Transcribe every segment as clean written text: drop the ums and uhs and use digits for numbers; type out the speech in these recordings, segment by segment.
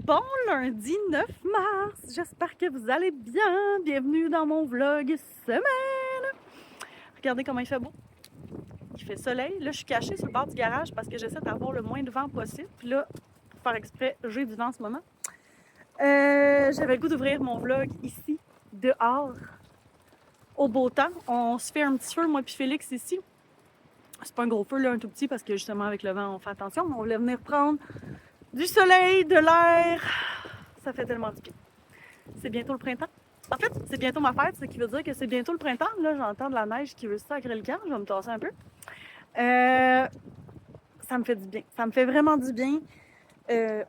Bon lundi 9 mars, j'espère que vous allez bien. Bienvenue dans mon vlog semaine. Regardez comment il fait beau. Il fait soleil. Là, je suis cachée sur le bord du garage parce que j'essaie d'avoir le moins de vent possible. Puis là, pour faire exprès, j'ai du vent en ce moment. J'avais le goût d'ouvrir mon vlog ici, dehors, au beau temps. On se fait un petit feu, moi puis Félix, ici. C'est pas un gros feu, là, un tout petit, parce que justement, avec le vent, on fait attention. Mais on voulait venir prendre du soleil, de l'air. Ça fait tellement du bien. C'est bientôt le printemps. En fait, c'est bientôt ma fête, ce qui veut dire que c'est bientôt le printemps. Là, j'entends de la neige qui veut sacrer le camp. Je vais me tasser un peu. Ça me fait du bien. Ça me fait vraiment du bien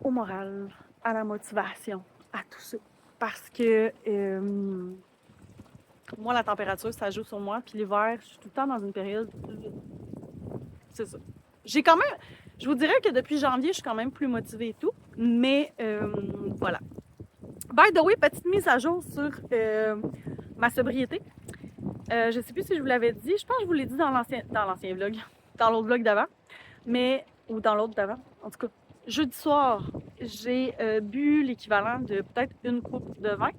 au moral, à la motivation, à tout ça. Parce que moi, la température, ça joue sur moi. Puis l'hiver, je suis tout le temps dans une période... C'est ça. J'ai quand même... Je vous dirais que depuis janvier, je suis quand même plus motivée et tout. Mais voilà. By the way, petite mise à jour sur ma sobriété. Je sais plus si je vous l'avais dit. Je pense que je vous l'ai dit dans l'ancien vlog. Dans l'autre vlog d'avant. Ou dans l'autre d'avant. En tout cas, jeudi soir, j'ai bu l'équivalent de peut-être une coupe de vin.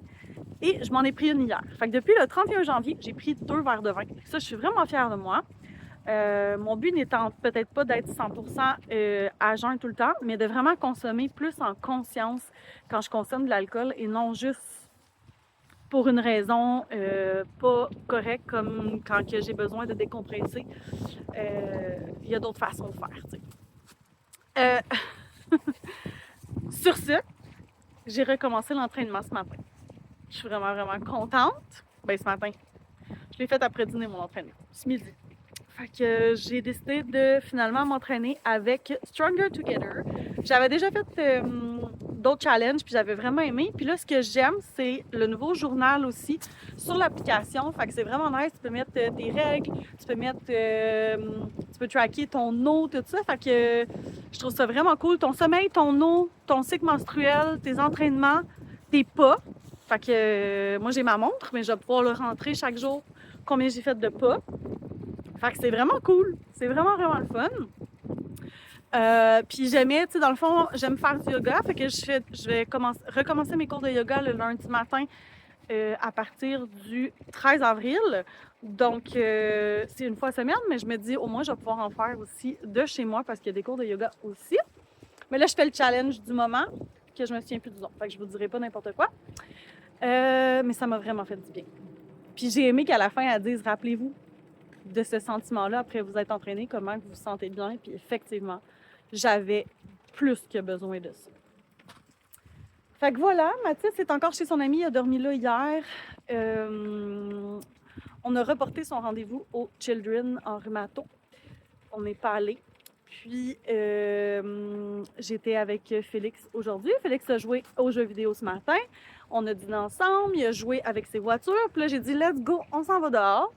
Et je m'en ai pris une hier. Fait que depuis le 31 janvier, j'ai pris 2 verres de vin. Ça, je suis vraiment fière de moi. Mon but n'étant peut-être pas d'être 100% à jeun tout le temps, mais de vraiment consommer plus en conscience quand je consomme de l'alcool et non juste pour une raison pas correcte comme quand j'ai besoin de décompresser. Il y a d'autres façons de faire, tu sais. Sur ce, j'ai recommencé l'entraînement ce matin. Je suis vraiment, vraiment contente. Ben, ce matin, je l'ai fait après dîner, mon entraînement, ce midi. Fait que j'ai décidé de finalement m'entraîner avec Stronger Together. J'avais déjà fait d'autres challenges, puis j'avais vraiment aimé. Puis là, ce que j'aime, c'est le nouveau journal aussi sur l'application. Fait que c'est vraiment nice. Tu peux mettre tes règles, tu peux mettre, tu peux tracker ton eau, tout ça. Fait que je trouve ça vraiment cool. Ton sommeil, ton eau, ton cycle menstruel, tes entraînements, tes pas. Fait que moi, j'ai ma montre, mais je vais pouvoir le rentrer chaque jour combien j'ai fait de pas. Fait que c'est vraiment cool. C'est vraiment, vraiment le fun. Puis j'aimais, tu sais, dans le fond, j'aime faire du yoga. Fait que je vais recommencer mes cours de yoga le lundi matin à partir du 13 avril. Donc, c'est une fois semaine, mais je me dis, au moins, je vais pouvoir en faire aussi de chez moi parce qu'il y a des cours de yoga aussi. Mais là, je fais le challenge du moment que je me souviens plus du nom. Fait que je vous dirai pas n'importe quoi. Mais ça m'a vraiment fait du bien. Puis j'ai aimé qu'à la fin, elle dise, rappelez-vous de ce sentiment-là après vous être entraîné, comment vous vous sentez bien. Puis effectivement, j'avais plus que besoin de ça. Fait que voilà, Mathis est encore chez son ami, il a dormi là hier. On a reporté son rendez-vous au Children en rhumato. On n'est pas allé. Puis j'étais avec Félix aujourd'hui. Félix a joué aux jeux vidéo ce matin. On a dîné ensemble, il a joué avec ses voitures. Puis là, j'ai dit, let's go, on s'en va dehors.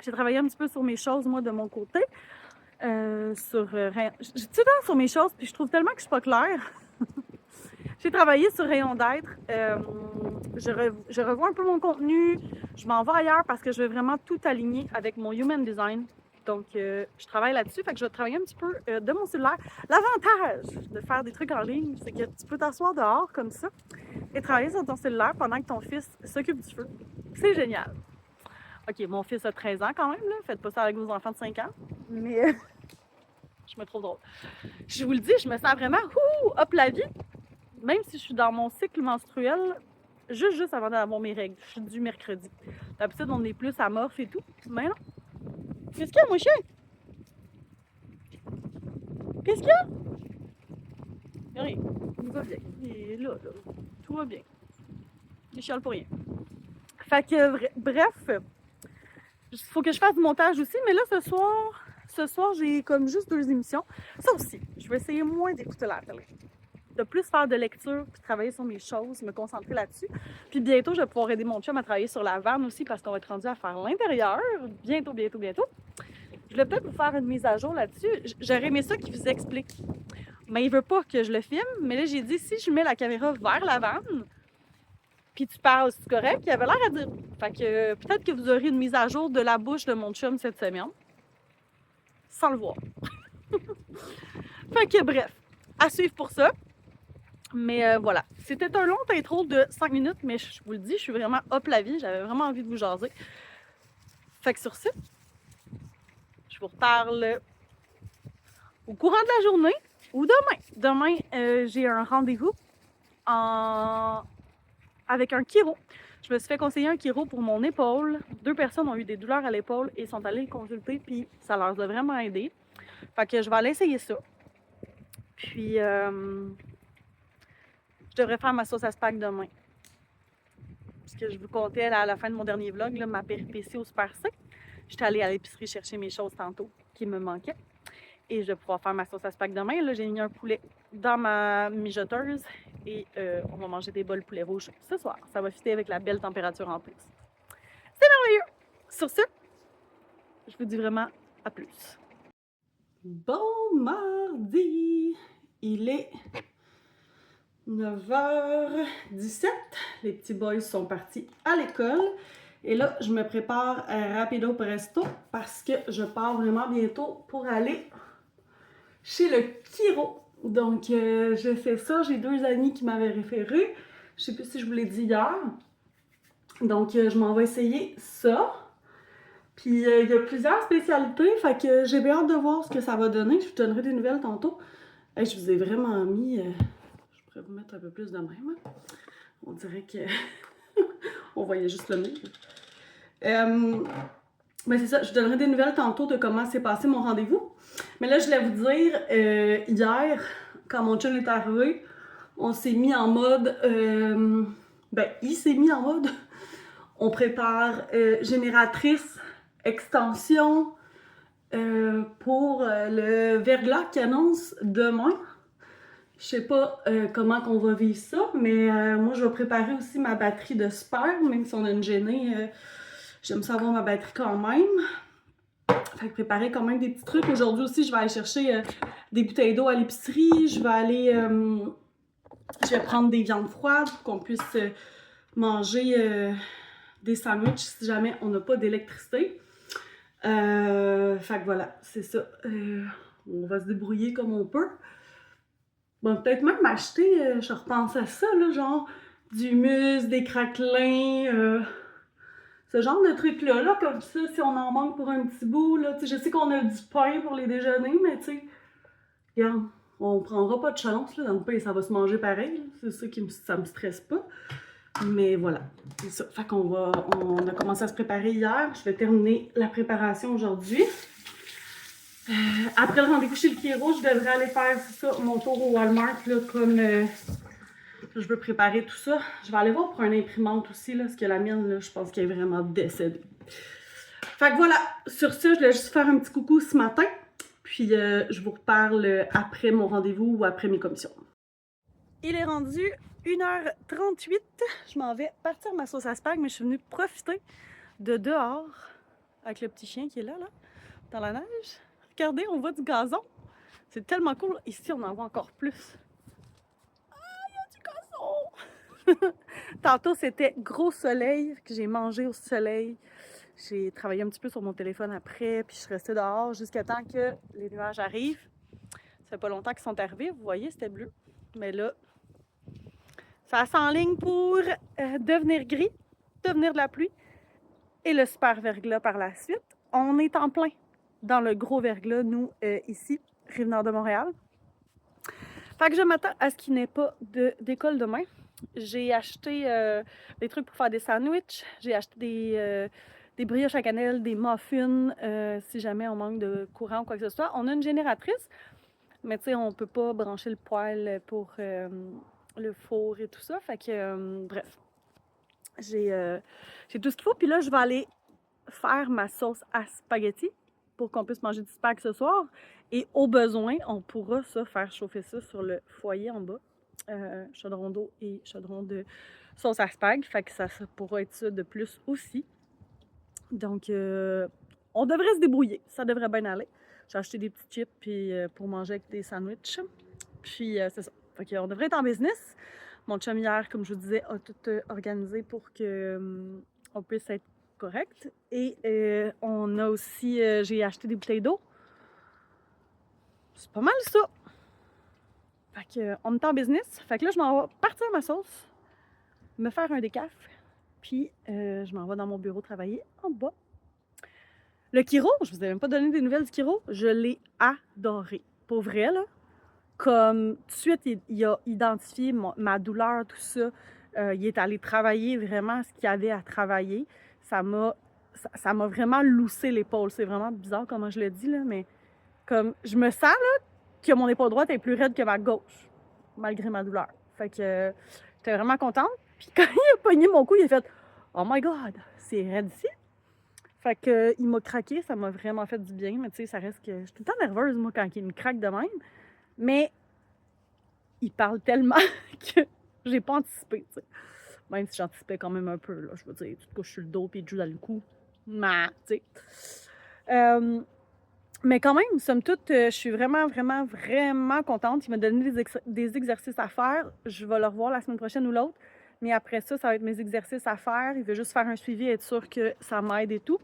J'ai travaillé un petit peu sur mes choses, moi, de mon côté. Sur mes choses, puis je trouve tellement que je suis pas claire. J'ai travaillé sur Rayon d'être. Je revois un peu mon contenu. Je m'en vais ailleurs parce que je veux vraiment tout aligner avec mon Human Design. Donc, je travaille là-dessus. Fait que je vais travailler un petit peu de mon cellulaire. L'avantage de faire des trucs en ligne, c'est que tu peux t'asseoir dehors comme ça et travailler sur ton cellulaire pendant que ton fils s'occupe du feu. C'est génial. OK, mon fils a 13 ans quand même, là. Faites pas ça avec vos enfants de 5 ans. Mais je me trouve drôle. Je vous le dis, je me sens vraiment hop la vie. Même si je suis dans mon cycle menstruel, juste avant d'avoir mes règles. Je suis du mercredi. D'habitude, on est plus amorphe et tout. Mais non. Qu'est-ce qu'il y a, mon chien? Qu'est-ce qu'il y a? Rien. Il va bien. Il est là. Tout va bien. Il chiale pour rien. Fait que, bref, il faut que je fasse du montage aussi, mais là, ce soir, j'ai comme juste 2 émissions. Ça aussi, je vais essayer moins d'écouter la télé. De plus faire de lecture, puis travailler sur mes choses, me concentrer là-dessus. Puis bientôt, je vais pouvoir aider mon chum à travailler sur la vanne aussi, parce qu'on va être rendu à faire l'intérieur. Bientôt. Je vais peut-être vous faire une mise à jour là-dessus. J'aurais aimé ça qu'il vous explique. Mais il veut pas que je le filme. Mais là, j'ai dit, si je mets la caméra vers la vanne, puis tu parles, c'est correct? Il avait l'air à dire. Fait que peut-être que vous aurez une mise à jour de la bouche de mon chum cette semaine. Sans le voir. Fait que bref, à suivre pour ça. Mais voilà, c'était un long intro de 5 minutes, mais je vous le dis, je suis vraiment up la vie. J'avais vraiment envie de vous jaser. Fait que sur ce, je vous reparle au courant de la journée ou demain. Demain, j'ai un rendez-vous avec un chiro. Je me suis fait conseiller un chiro pour mon épaule. 2 personnes ont eu des douleurs à l'épaule et sont allées le consulter, puis ça leur a vraiment aidé. Fait que je vais aller essayer ça. Puis, je devrais faire ma sauce à spag demain. Parce que je vous contais à la fin de mon dernier vlog, là, ma péripétie au Super C. J'étais allée à l'épicerie chercher mes choses tantôt qui me manquaient. Et je vais pouvoir faire ma sauce à spag demain. Là, j'ai mis un poulet dans ma mijoteuse et on va manger des bols poulet rouge ce soir. Ça va fitter avec la belle température en plus. C'est merveilleux! Sur ce, je vous dis vraiment à plus. Bon mardi! Il est 9h17. Les petits boys sont partis à l'école. Et là, je me prépare rapido presto parce que je pars vraiment bientôt pour aller chez le chiro. Donc, je fais ça. J'ai 2 amis qui m'avaient référé. Je sais plus si je vous l'ai dit hier. Donc, je m'en vais essayer ça. Puis, il y a plusieurs spécialités. Fait que j'ai bien hâte de voir ce que ça va donner. Je vous donnerai des nouvelles tantôt. Hey, je vous ai vraiment mis... je pourrais vous mettre un peu plus de même. On dirait que... on voyait juste le nez. Ben c'est ça, je vous donnerai des nouvelles tantôt de comment s'est passé mon rendez-vous. Mais là, je voulais vous dire, hier, quand mon chum est arrivé, on s'est mis en mode... ben, il s'est mis en mode... On prépare génératrice, extension pour le verglas qui annonce demain. Je sais pas comment qu'on va vivre ça, mais moi, je vais préparer aussi ma batterie de Super, même si on a une gênée. J'aime ça avoir ma batterie quand même. Fait que préparer quand même des petits trucs. Aujourd'hui aussi, je vais aller chercher des bouteilles d'eau à l'épicerie. Je vais aller... je vais prendre des viandes froides pour qu'on puisse manger des sandwichs si jamais on n'a pas d'électricité. Fait que voilà, c'est ça. On va se débrouiller comme on peut. Bon, peut-être même acheter, je repense à ça, là, genre du humus, des craquelins, ce genre de trucs-là, là, comme ça, si on en manque pour un petit bout, là, je sais qu'on a du pain pour les déjeuners, mais tu sais, regarde, on prendra pas de chance, là, dans le pain, ça va se manger pareil, c'est ça qui ça me stresse pas. Mais voilà, c'est ça. Fait qu'on on a commencé à se préparer hier. Je vais terminer la préparation aujourd'hui. Après le rendez-vous chez le chiro, je devrais aller faire ça, mon tour au Walmart, là, comme je veux préparer tout ça. Je vais aller voir pour une imprimante aussi, là, parce que la mienne, là, je pense qu'elle est vraiment décédée. Fait que voilà, sur ce, je voulais juste faire un petit coucou ce matin. Puis je vous reparle après mon rendez-vous ou après mes commissions. Il est rendu 1h38, je m'en vais partir ma sauce à spag, mais je suis venue profiter de dehors avec le petit chien qui est là, dans la neige. Regardez, on voit du gazon. C'est tellement cool. Ici, on en voit encore plus. Ah, il y a du gazon! Tantôt, c'était gros soleil, que j'ai mangé au soleil. J'ai travaillé un petit peu sur mon téléphone après, puis je suis restée dehors jusqu'à temps que les nuages arrivent. Ça fait pas longtemps qu'ils sont arrivés, vous voyez, c'était bleu. Mais là, ça s'enligne pour devenir gris, devenir de la pluie et le super verglas par la suite. On est en plein dans le gros verglas, nous, ici, Rive-Nord de Montréal. Fait que je m'attends à ce qu'il n'ait pas d'école demain. J'ai acheté des trucs pour faire des sandwichs. J'ai acheté des brioches à cannelle, des muffins, si jamais on manque de courant ou quoi que ce soit. On a une génératrice, mais tu sais, on peut pas brancher le poêle pour le four et tout ça. Fait que, bref, j'ai tout ce qu'il faut. Puis là, je vais aller faire ma sauce à spaghetti pour qu'on puisse manger du spag ce soir. Et au besoin, on pourra faire chauffer ça sur le foyer en bas. Chaudron d'eau et chaudron de sauce à spag. Fait que ça pourra être ça de plus aussi. Donc, on devrait se débrouiller. Ça devrait bien aller. J'ai acheté des petits chips puis, pour manger avec des sandwichs. Puis, c'est ça. Fait qu'on devrait être en business. Mon chum hier, comme je vous disais, a tout organisé pour que on puisse être correct. Et on a aussi, j'ai acheté des bouteilles d'eau. C'est pas mal ça. Fait que, on est en business. Fait que là, je m'en vais partir ma sauce, me faire un décaf, puis je m'en vais dans mon bureau travailler en bas. Le Kiro, je vous ai même pas donné des nouvelles du Kiro, je l'ai adoré. Pour vrai, là, comme tout de suite, il a identifié ma douleur, tout ça. Il est allé travailler vraiment ce qu'il y avait à travailler. Ça m'a vraiment loussé l'épaule. C'est vraiment bizarre comment je le dis, là, mais comme je me sens là, que mon épaule droite est plus raide que ma gauche, malgré ma douleur. Fait que j'étais vraiment contente. Puis quand il a pogné mon cou, il a fait Oh my God, c'est raide ici. Fait que il m'a craqué, ça m'a vraiment fait du bien. Mais tu sais, ça reste que je suis tout le temps nerveuse, moi, quand il me craque de même. Mais il parle tellement que j'ai pas anticipé, tu sais. Même si j'anticipais quand même un peu, là. Je veux dire, tu te couches sur le dos puis il te joue dans le cou. Mais, tu sais. Mais quand même, somme toute, je suis vraiment, vraiment, vraiment contente. Il m'a donné des exercices à faire. Je vais le revoir la semaine prochaine ou l'autre. Mais après ça, ça va être mes exercices à faire. Il veut juste faire un suivi, être sûr que ça m'aide et tout.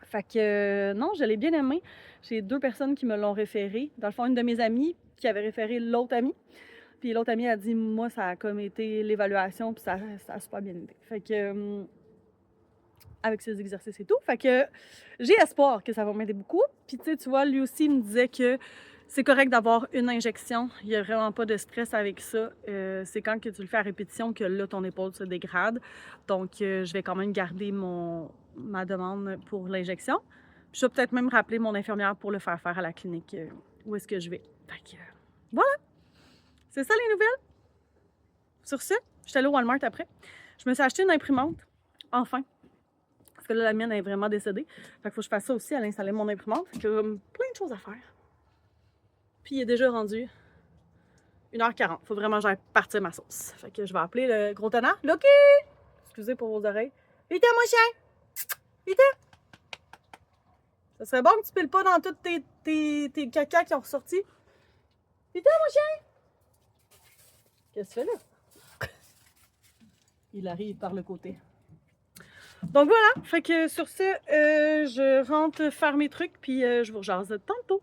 Fait que non, je l'ai bien aimé. J'ai 2 personnes qui me l'ont référé. Dans le fond, une de mes amies qui avait référé l'autre amie. Puis l'autre amie a dit, moi, ça a comme été l'évaluation, puis ça a super bien été. Fait que, avec ces exercices et tout. Fait que j'ai espoir que ça va m'aider beaucoup. Puis tu vois, lui aussi me disait que c'est correct d'avoir une injection. Il n'y a vraiment pas de stress avec ça. C'est quand que tu le fais à répétition que là, ton épaule se dégrade. Donc, je vais quand même garder ma demande pour l'injection. Puis je vais peut-être même rappeler mon infirmière pour le faire à la clinique où est-ce que je vais. Fait que, voilà! C'est ça les nouvelles. Sur ce, je suis allée au Walmart après. Je me suis acheté une imprimante. Enfin. Parce que là, la mienne est vraiment décédée. Fait qu'il faut que je fasse ça aussi, aller installer mon imprimante. Fait que plein de choses à faire. Puis il est déjà rendu 1h40. Faut vraiment que j'aille partir ma sauce. Fait que je vais appeler le gros tonnerre. Loki! Excusez pour vos oreilles. Vite, mon chien! Vite! Ça serait bon que tu piles pas dans tous tes caca qui ont ressorti. Vite, mon chien! Qu'est-ce que tu fais là? Il arrive par le côté. Donc voilà, fait que sur ce, je rentre faire mes trucs, puis je vous rejase tantôt.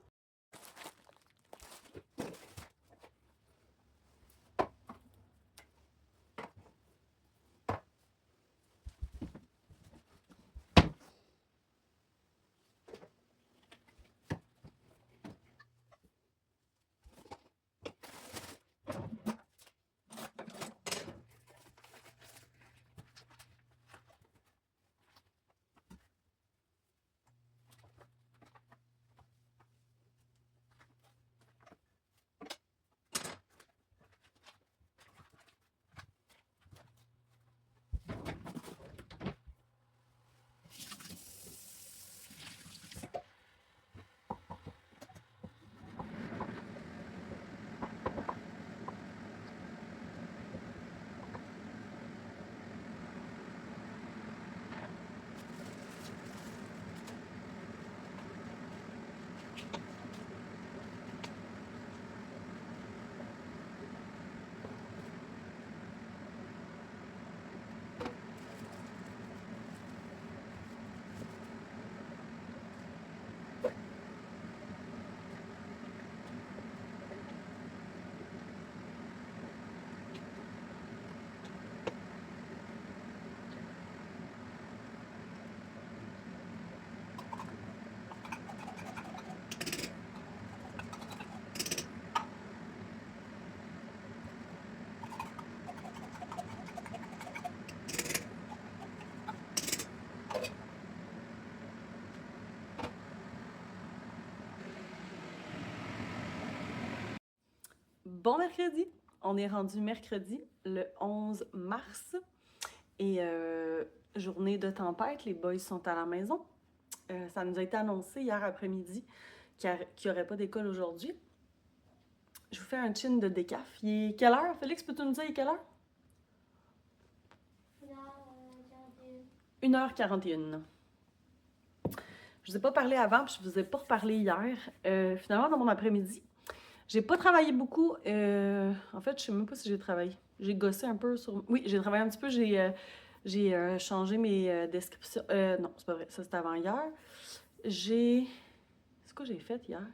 Bon mercredi! On est rendu mercredi, le 11 mars. Et journée de tempête, les boys sont à la maison. Ça nous a été annoncé hier après-midi qu'il n'y aurait pas d'école aujourd'hui. Je vous fais un chin de décaf. Il est quelle heure? Félix, peux-tu nous dire il est quelle heure? 1h41. Je vous ai pas parlé avant, puis je vous ai pas reparlé hier. Finalement, dans mon après-midi, j'ai pas travaillé beaucoup. En fait, je sais même pas si j'ai travaillé. J'ai gossé un peu sur... Oui, j'ai travaillé un petit peu. J'ai changé mes descriptions. Non, c'est pas vrai. Ça, c'était avant hier. C'est quoi j'ai fait hier?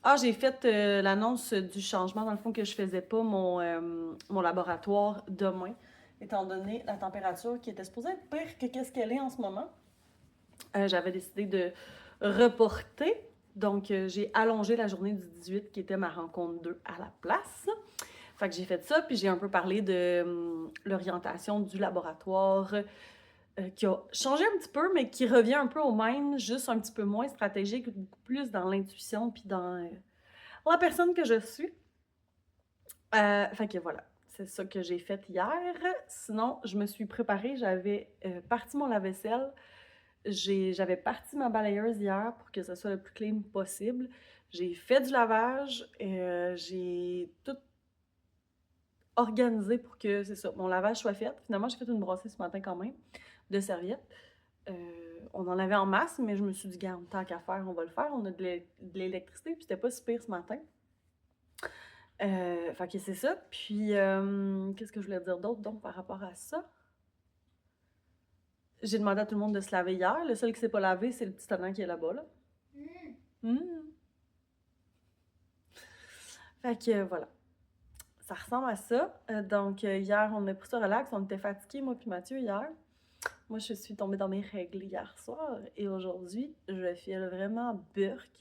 Ah, j'ai fait l'annonce du changement, dans le fond, que je faisais pas mon laboratoire demain, étant donné la température qui était supposée être pire que qu'est-ce qu'elle est en ce moment. J'avais décidé de reporter, donc j'ai allongé la journée du 18, qui était ma rencontre 2 à la place. Fait que j'ai fait ça, puis j'ai un peu parlé de l'orientation du laboratoire, qui a changé un petit peu, mais qui revient un peu au même, juste un petit peu moins stratégique, beaucoup plus dans l'intuition, puis dans la personne que je suis. Fait que voilà, c'est ça que j'ai fait hier. Sinon, je me suis préparée, j'avais parti mon lave-vaisselle, j'avais parti ma balayeuse hier pour que ça soit le plus clean possible. J'ai fait du lavage, j'ai tout organisé pour que, c'est ça, mon lavage soit fait. Finalement, j'ai fait une brassée ce matin quand même, de serviettes. On en avait en masse, mais je me suis dit, garde, tant qu'à faire, on va le faire. On a de l'électricité, puis c'était pas si pire ce matin. Fait que c'est ça. Puis, qu'est-ce que je voulais dire d'autre, donc, par rapport à ça? J'ai demandé à tout le monde de se laver hier. Le seul qui s'est pas lavé, c'est le petit Tannant qui est là-bas, là. Mm. Fait que, voilà. Ça ressemble à ça. Donc, hier, on a pris ça relax. On était fatigués, moi puis Mathieu, hier. Moi, je suis tombée dans mes règles hier soir. Et aujourd'hui, je file vraiment burk.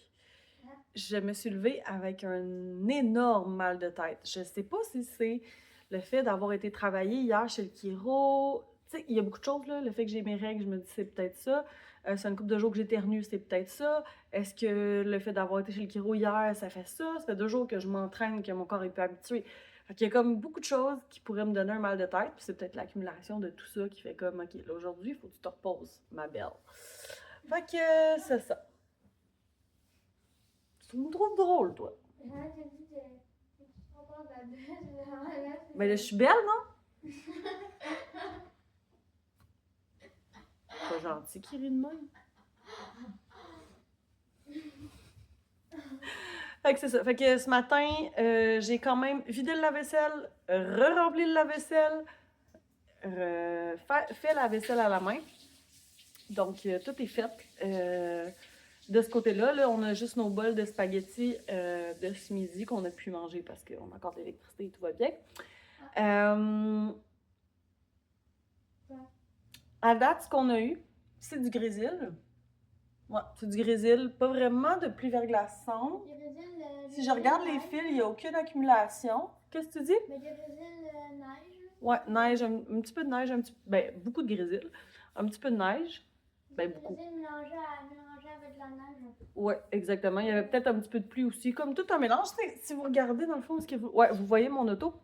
Je me suis levée avec un énorme mal de tête. Je sais pas si c'est le fait d'avoir été travailler hier chez le chiro. Tu sais, il y a beaucoup de choses, là. Le fait que j'ai mes règles, je me dis c'est peut-être ça. C'est une couple de jours que j'éternue, c'est peut-être ça. Est-ce que le fait d'avoir été chez le chiro hier, ça fait ça? Ça fait 2 jours que je m'entraîne, que mon corps est peu habitué. Fait qu'il y a comme beaucoup de choses qui pourraient me donner un mal de tête. Puis c'est peut-être l'accumulation de tout ça qui fait comme, OK, là, aujourd'hui, il faut que tu te reposes, ma belle. Fait que c'est ça. Tu me trouves drôle, toi. Ben là, je suis belle, non? Pas gentil qui rit de même. Fait que c'est ça. Fait que ce matin, j'ai quand même vidé le lave-vaisselle, re-rempli le lave-vaisselle, fait la vaisselle à la main. Donc, tout est fait. De ce côté-là, là, on a juste nos bols de spaghettis de ce midi qu'on a pu manger parce qu'on a encore de l'électricité et tout va bien. À date, ce qu'on a eu, c'est du grésil. Ouais, c'est du grésil, pas vraiment de pluie verglaçante. Si je regarde les fils, il n'y a aucune accumulation. Qu'est-ce que tu dis? Mais du grésil neige. Ouais, neige, un petit peu de neige, ben, beaucoup de grésil. Un petit peu de neige. Ben, beaucoup. Du grésil mélangé avec la neige. Ouais, exactement. Il y avait peut-être un petit peu de pluie aussi, comme tout un mélange. Si vous regardez, dans le fond, vous voyez mon auto.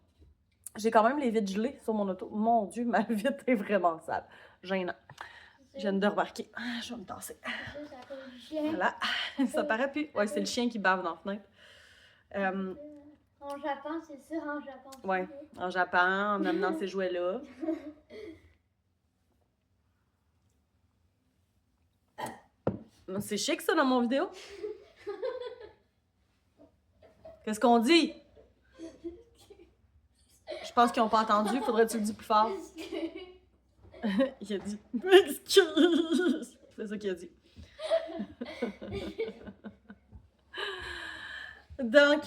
J'ai quand même les vitres gelées sur mon auto. Mon Dieu, ma vitre est vraiment sale. Gênant. Je viens de remarquer. Je vais me tasser. Voilà. Ça paraît plus. Ouais, c'est le chien qui bave dans la fenêtre. En Japon, c'est ça, en Japon. Ouais, en Japon, en amenant ces jouets-là. C'est chic, ça, dans mon vidéo. Qu'est-ce qu'on dit? Je pense qu'ils n'ont pas entendu. Faudrait-tu le dire plus fort? Il a dit « Excuse! » C'est ça qu'il a dit. Donc,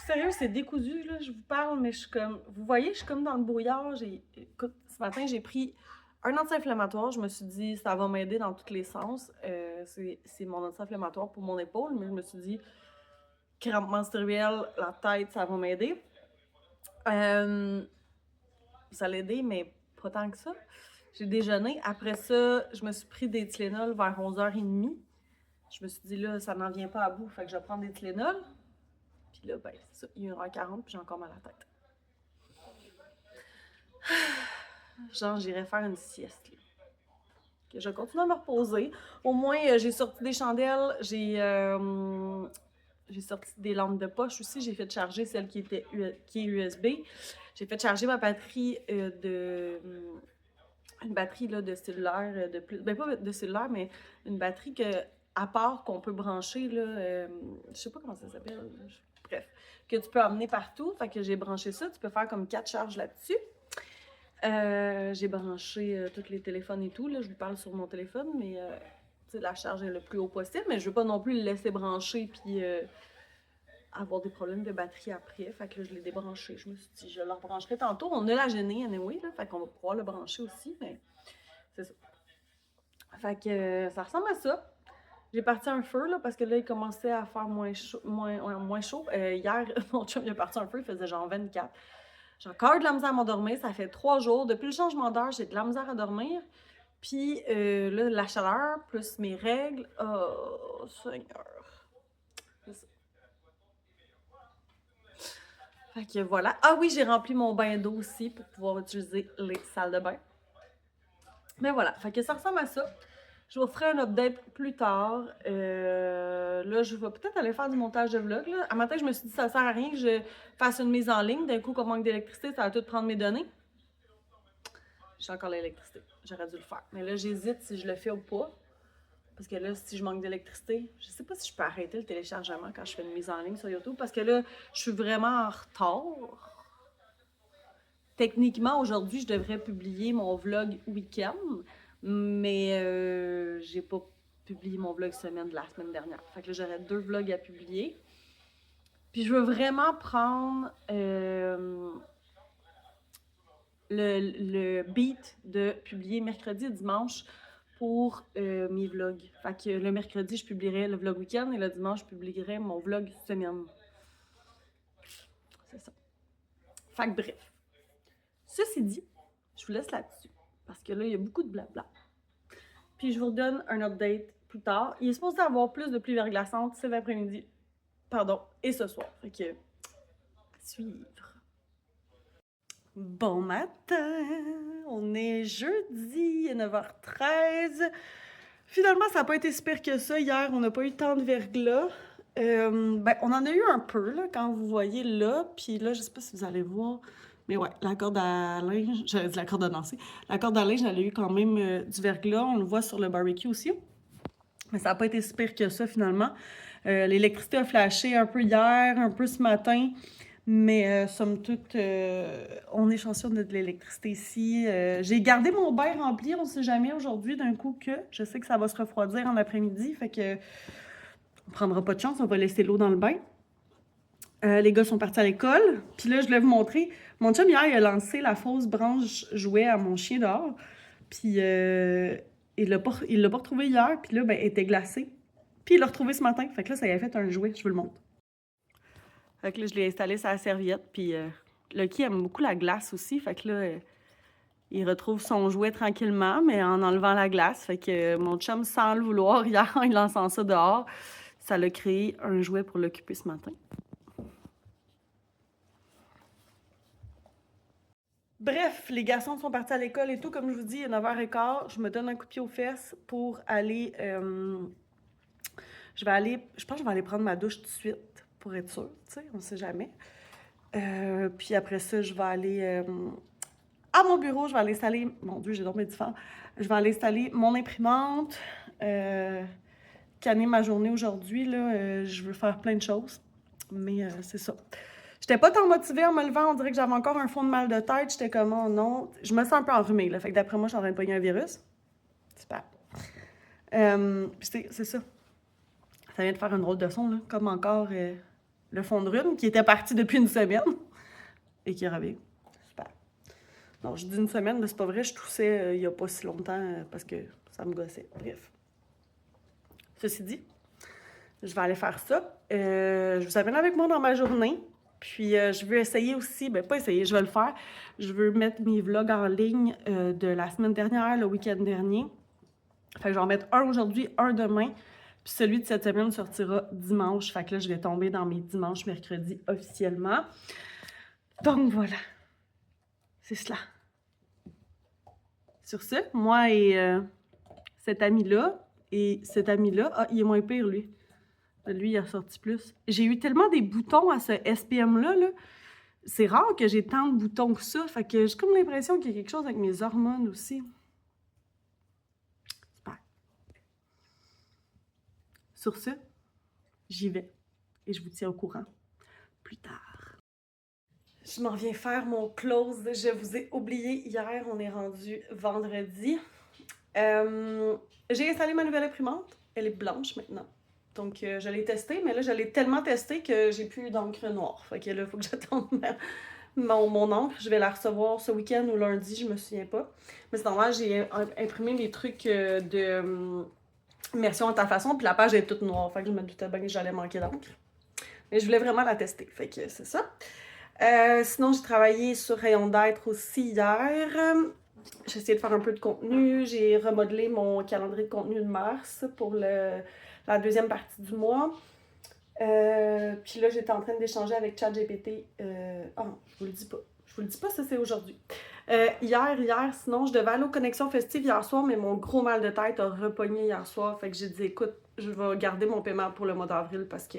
sérieux, c'est décousu, là, je vous parle, mais je suis comme... Vous voyez, je suis comme dans le brouillard. Écoute, ce matin, j'ai pris un anti-inflammatoire. Je me suis dit, ça va m'aider dans tous les sens. C'est mon anti-inflammatoire pour mon épaule, mais je me suis dit, crampe menstruelle, la tête, ça va m'aider. Ça l'a aidé, mais pas tant que ça. J'ai déjeuné. Après ça, je me suis pris des Tylenol vers 11h30. Je me suis dit, là, ça n'en vient pas à bout, fait que je vais prendre des Tylenol. Puis là, ben, c'est ça, il est 1h40, puis j'ai encore mal à la tête. Genre, j'irais faire une sieste, là. Okay, je continue à me reposer. Au moins, j'ai sorti des chandelles, j'ai sorti des lampes de poche aussi. J'ai fait charger celle qui est USB. J'ai fait charger ma batterie une batterie là, de cellulaire de plus. Ben, pas de cellulaire, mais une batterie à part qu'on peut brancher, là, je sais pas comment ça s'appelle. Bref, que tu peux emmener partout. Fait que j'ai branché ça. Tu peux faire comme 4 charges là-dessus. J'ai branché tous les téléphones et tout. Là, je vous parle sur mon téléphone, mais sais, la charge est le plus haut possible, mais je veux pas non plus le laisser brancher puis avoir des problèmes de batterie après. Fait que là, je l'ai débranché. Je me suis dit, je le rebrancherai tantôt. On a la gênée, anyway, là, fait qu'on va pouvoir le brancher aussi, mais c'est ça. Fait que ça ressemble à ça. J'ai parti un feu, là, parce que là, il commençait à faire moins chaud. Moins chaud. Hier, mon chum, il a parti un feu, il faisait genre 24. J'ai encore de la misère à m'endormir. Ça fait 3 jours. Depuis le changement d'heure, j'ai de la misère à dormir. Puis là, la chaleur, plus mes règles. Oh, Seigneur. C'est ça. Fait que voilà. Ah oui, j'ai rempli mon bain d'eau aussi pour pouvoir utiliser les salles de bain. Mais voilà. Fait que ça ressemble à ça. Je vous ferai un update plus tard. Là, je vais peut-être aller faire du montage de vlog. Là. À matin, je me suis dit ça sert à rien que je fasse une mise en ligne. D'un coup, comme manque d'électricité, ça va tout prendre mes données. J'ai encore l'électricité. J'aurais dû le faire. Mais là, j'hésite si je le fais ou pas. Parce que là, si je manque d'électricité, je sais pas si je peux arrêter le téléchargement quand je fais une mise en ligne sur YouTube. Parce que là, je suis vraiment en retard. Techniquement, aujourd'hui, je devrais publier mon vlog week-end. Mais j'ai pas publié mon vlog semaine de la semaine dernière. Fait que là, j'aurais 2 vlogs à publier. Puis je veux vraiment prendre le beat de publier mercredi et dimanche pour mes vlogs. Fait que le mercredi, je publierai le vlog week-end et le dimanche, je publierai mon vlog semaine. C'est ça. Fait que bref. Ceci dit, je vous laisse là-dessus. Parce que là, il y a beaucoup de blabla. Puis je vous redonne un update plus tard. Il est supposé avoir plus de pluie verglaçante cet après-midi. Pardon, et ce soir. Fait que, suivre. Bon matin! On est jeudi, 9h13. Finalement, ça n'a pas été si pire que ça. Hier, on n'a pas eu tant de verglas. Ben, on en a eu un peu, là, quand vous voyez là. Puis là, je sais pas si vous allez voir. Mais ouais, la corde à linge, j'avais dit la corde à danser. La corde à linge, elle a eu quand même du verglas. On le voit sur le barbecue aussi. Mais ça n'a pas été si pire que ça, finalement. L'électricité a flashé un peu hier, un peu ce matin. Mais somme toute, on est chanceux de l'électricité ici. J'ai gardé mon bain rempli, on ne sait jamais aujourd'hui d'un coup que. Je sais que ça va se refroidir en après-midi, fait que on prendra pas de chance, on va laisser l'eau dans le bain. Les gars sont partis à l'école. Puis là, je voulais vous montrer. Mon chum, hier, il a lancé la fausse branche jouet à mon chien dehors. Puis il l'a pas retrouvé hier. Puis là, ben, elle était glacée. Puis il l'a retrouvé ce matin. Fait que là, ça y a fait un jouet. Je vous le montre. Fait que là, je l'ai installé sur la serviette. Puis Lucky aime beaucoup la glace aussi. Fait que là, il retrouve son jouet tranquillement, mais en enlevant la glace. Fait que mon chum, sans le vouloir, hier, en lançant ça dehors, ça l'a créé un jouet pour l'occuper ce matin. Bref, les garçons sont partis à l'école et tout. Comme je vous dis, il est 9h15. Je me donne un coup de pied aux fesses pour aller... je pense que je vais aller prendre ma douche tout de suite pour être sûre, tu sais, on sait jamais. Puis après ça, je vais aller à mon bureau. Je vais aller installer... Mon Dieu, j'ai dormi différent. Je vais aller installer mon imprimante. Canner ma journée aujourd'hui, là. Je veux faire plein de choses. Mais c'est ça. J'étais pas tant motivée en me levant, on dirait que j'avais encore un fond de mal de tête. J'étais comme, oh non. Je me sens un peu enrhumée, là. Fait que d'après moi, je suis en train de pogner un virus. Super. C'est ça. Ça vient de faire une drôle de son, là. Comme encore le fond de rhume qui était parti depuis une semaine et qui revient. Super. Non, je dis une semaine, mais c'est pas vrai. Je toussais il y a pas si longtemps parce que ça me gossait. Bref. Ceci dit, je vais aller faire ça. Je vous amène avec moi dans ma journée. Puis, je veux essayer aussi, ben pas essayer, je vais le faire. Je veux mettre mes vlogs en ligne de la semaine dernière, le week-end dernier. Fait que je vais en mettre un aujourd'hui, un demain. Puis celui de cette semaine sortira dimanche. Fait que là, je vais tomber dans mes dimanches, mercredis officiellement. Donc, voilà. C'est cela. Sur ce, moi et cet ami-là, ah, il est moins pire, lui. Lui, il a sorti plus. J'ai eu tellement des boutons à ce SPM-là, là. C'est rare que j'ai tant de boutons que ça. Fait que j'ai comme l'impression qu'il y a quelque chose avec mes hormones aussi. Super. Sur ce, j'y vais. Et je vous tiens au courant plus tard. Je m'en viens faire mon close. Je vous ai oublié hier, on est rendu vendredi. J'ai installé ma nouvelle imprimante. Elle est blanche maintenant. Donc, je l'ai testée, mais là, je l'ai tellement testée que j'ai plus d'encre noire. Fait que là, il faut que j'attende mon encre. Je vais la recevoir ce week-end ou lundi, je me souviens pas. Mais c'est normal, j'ai imprimé mes trucs de immersion à ta façon, puis la page est toute noire. Fait que je me doutais bien que j'allais manquer d'encre. Mais je voulais vraiment la tester. Fait que c'est ça. Sinon, j'ai travaillé sur Rayon d'être aussi hier. J'ai essayé de faire un peu de contenu. J'ai remodelé mon calendrier de contenu de mars pour la deuxième partie du mois. Puis là, j'étais en train d'échanger avec ChatGPT. Ah non, je vous le dis pas. Je vous le dis pas, ça c'est aujourd'hui. Hier, sinon, je devais aller aux connexions festives hier soir, mais mon gros mal de tête a repogné hier soir. Fait que j'ai dit, écoute, je vais garder mon paiement pour le mois d'avril parce que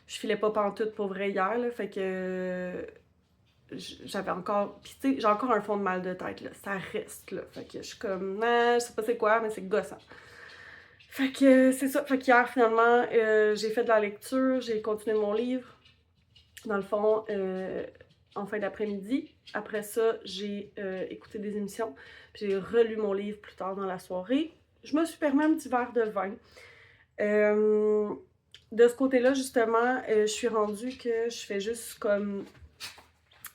je filais pas pantoute pour vrai hier, là. Fait que j'avais encore. Puis tu sais, j'ai encore un fond de mal de tête, là. Ça reste, là. Fait que je suis comme, je sais pas c'est quoi, mais c'est gossant. Fait que c'est ça. Fait qu'hier, finalement, j'ai fait de la lecture, j'ai continué mon livre. Dans le fond, en fin d'après-midi. Après ça, j'ai écouté des émissions. Puis j'ai relu mon livre plus tard dans la soirée. Je me suis permis un petit verre de vin. De ce côté-là, justement, je suis rendue que je fais juste comme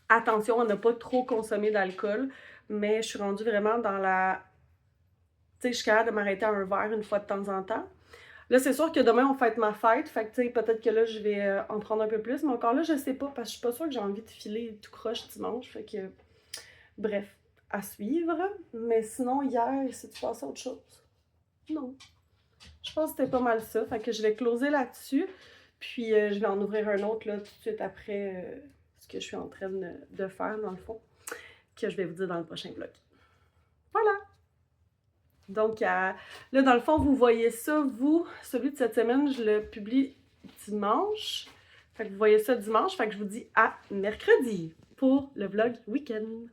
attention à ne pas trop consommer d'alcool, mais je suis rendue vraiment dans la... Tu sais, je suis capable de m'arrêter à un verre une fois de temps en temps. Là, c'est sûr que demain, on fête ma fête, fait que tu sais, peut-être que là, je vais en prendre un peu plus, mais encore là, je sais pas, parce que je suis pas sûre que j'ai envie de filer tout croche dimanche, fait que... Bref, à suivre. Mais sinon, hier, c'est-tu passé autre chose? Non. Je pense que c'était pas mal ça. Fait que je vais closer là-dessus. Puis je vais en ouvrir un autre là, tout de suite après ce que je suis en train de faire, dans le fond, que je vais vous dire dans le prochain vlog. Voilà! Donc là, dans le fond, vous voyez ça, vous, celui de cette semaine, je le publie dimanche. Fait que vous voyez ça dimanche. Fait que je vous dis à mercredi pour le vlog week-end.